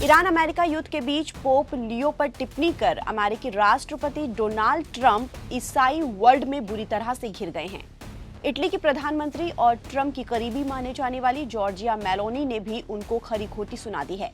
Iran America युद्ध के बीच Pope Leo पर टिप्पणी कर अमेरिकी राष्ट्रपति डोनाल्ड ट्रंप ईसाई वर्ल्ड में बुरी तरह से घिर गए हैं। इटली की प्रधानमंत्री और ट्रंप की करीबी माने जाने वाली जॉर्जिया मेलोनी ने भी उनको खरी खोटी सुना दी है।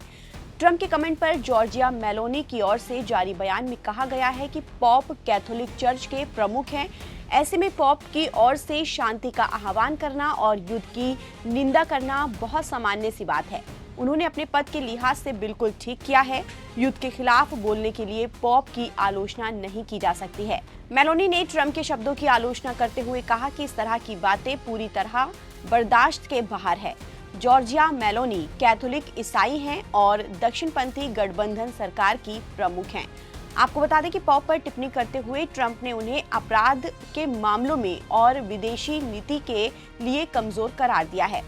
ट्रंप के कमेंट पर जॉर्जिया मेलोनी की ओर से जारी बयान में कहा गया है कि पॉप कैथोलिक चर्च के प्रमुख हैं। ऐसे में पॉप की ओर से शांति का आह्वान करना और युद्ध की निंदा करना बहुत सामान्य सी बात है। उन्होंने अपने पद के लिहाज से बिल्कुल ठीक किया है। युद्ध के खिलाफ बोलने के लिए पॉप की आलोचना नहीं की जा सकती है। मेलोनी ने ट्रंप के शब्दों की आलोचना करते हुए कहा कि इस तरह की बातें पूरी तरह बर्दाश्त के बाहर है। जॉर्जिया मेलोनी कैथोलिक ईसाई हैं और दक्षिणपंथी गठबंधन सरकार की प्रमुख हैं। आपको बता दें कि पॉप पर टिप्पणी करते हुए ट्रंप ने उन्हें अपराध के मामलों में और विदेशी नीति के लिए कमजोर करार दिया है।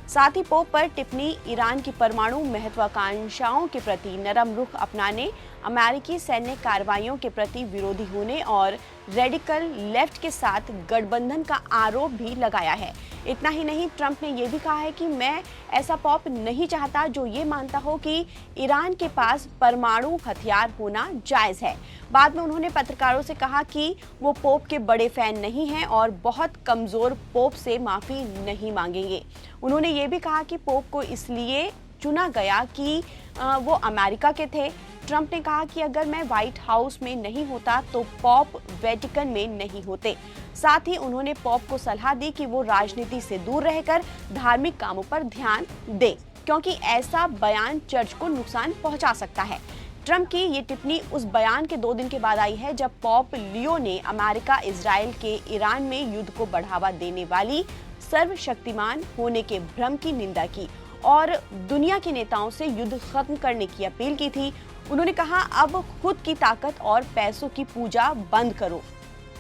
साथ ही पोप पर टिप्पणी ईरान की परमाणु महत्वाकांक्षाओं के प्रति नरम रुख अपनाने, अमेरिकी सैन्य कार्रवाइयों के प्रति विरोधी होने और रेडिकल लेफ्ट के साथ गठबंधन का आरोप भी लगाया है। इतना ही नहीं, ट्रंप ने यह भी कहा है कि मैं ऐसा पॉप नहीं चाहता जो ये मानता हो कि ईरान के पास परमाणु हथियार होना जायज है। बाद में उन्होंने पत्रकारों से कहा कि वो पोप के बड़े फैन नहीं हैं और बहुत कमजोर पोप से माफी नहीं मांगेंगे। उन्होंने ये भी कहा कि पोप को इसलिए चुना गया कि वो अमेरिका के थे। ट्रंप ने कहा कि अगर मैं व्हाइट हाउस में नहीं होता तो पॉप वेटिकन में नहीं होते। साथ ही उन्होंने पॉप को सलाह दी कि वो राजनीति से दूर रहकर धार्मिक कामों पर ध्यान दें, क्योंकि ऐसा बयान चर्च को नुकसान पहुंचा सकता है। ट्रंप की ये टिप्पणी उस बयान के 2 दिन के बाद आई है जब पॉप लियो ने अमेरिका इजराइल के ईरान में युद्ध को बढ़ावा देने वाली सर्वशक्तिमान होने के भ्रम की निंदा की और दुनिया के नेताओं से युद्ध खत्म करने की अपील की थी। उन्होंने कहा, अब खुद की ताकत और पैसों की पूजा बंद करो,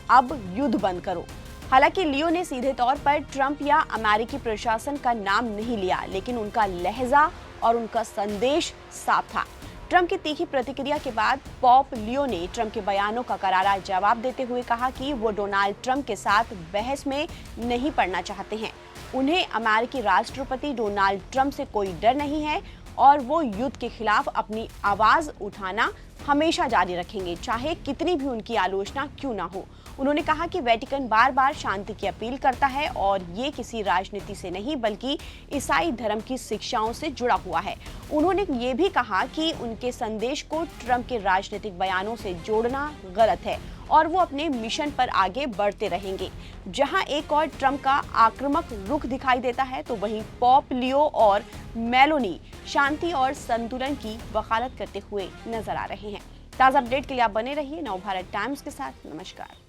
अब युद्ध बंद करो। हालांकि लियो ने सीधे तौर पर ट्रंप या अमेरिकी प्रशासन का नाम नहीं लिया, लेकिन उनका लहजा और उनका संदेश साफ था। ट्रंप की तीखी प्रतिक्रिया के बाद पॉप लियो ने ट्रंप के बयानों का करारा जवाब देते हुए कहा कि वो डोनाल्ड ट्रंप के साथ बहस में नहीं पड़ना चाहते हैं। उन्हें अमेरिकी राष्ट्रपति डोनाल्ड ट्रंप से कोई डर नहीं है और वो युद्ध के खिलाफ अपनी आवाज उठाना हमेशा जारी रखेंगे, चाहे कितनी भी उनकी आलोचना क्यों ना हो। उन्होंने कहा कि वेटिकन बार बार शांति की अपील करता है और ये किसी राजनीति से नहीं बल्कि ईसाई धर्म की शिक्षाओं से जुड़ा हुआ है। उन्होंने ये भी कहा कि उनके संदेश को ट्रंप के राजनीतिक बयानों से जोड़ना गलत है और वो अपने मिशन पर आगे बढ़ते रहेंगे। जहां एक और ट्रंप का आक्रामक रुख दिखाई देता है तो वहीं पॉप लियो और मेलोनी शांति और संतुलन की वकालत करते हुए नजर आ रहे हैं। ताज़ा अपडेट के लिए आप बने रहिए नवभारत टाइम्स के साथ। नमस्कार।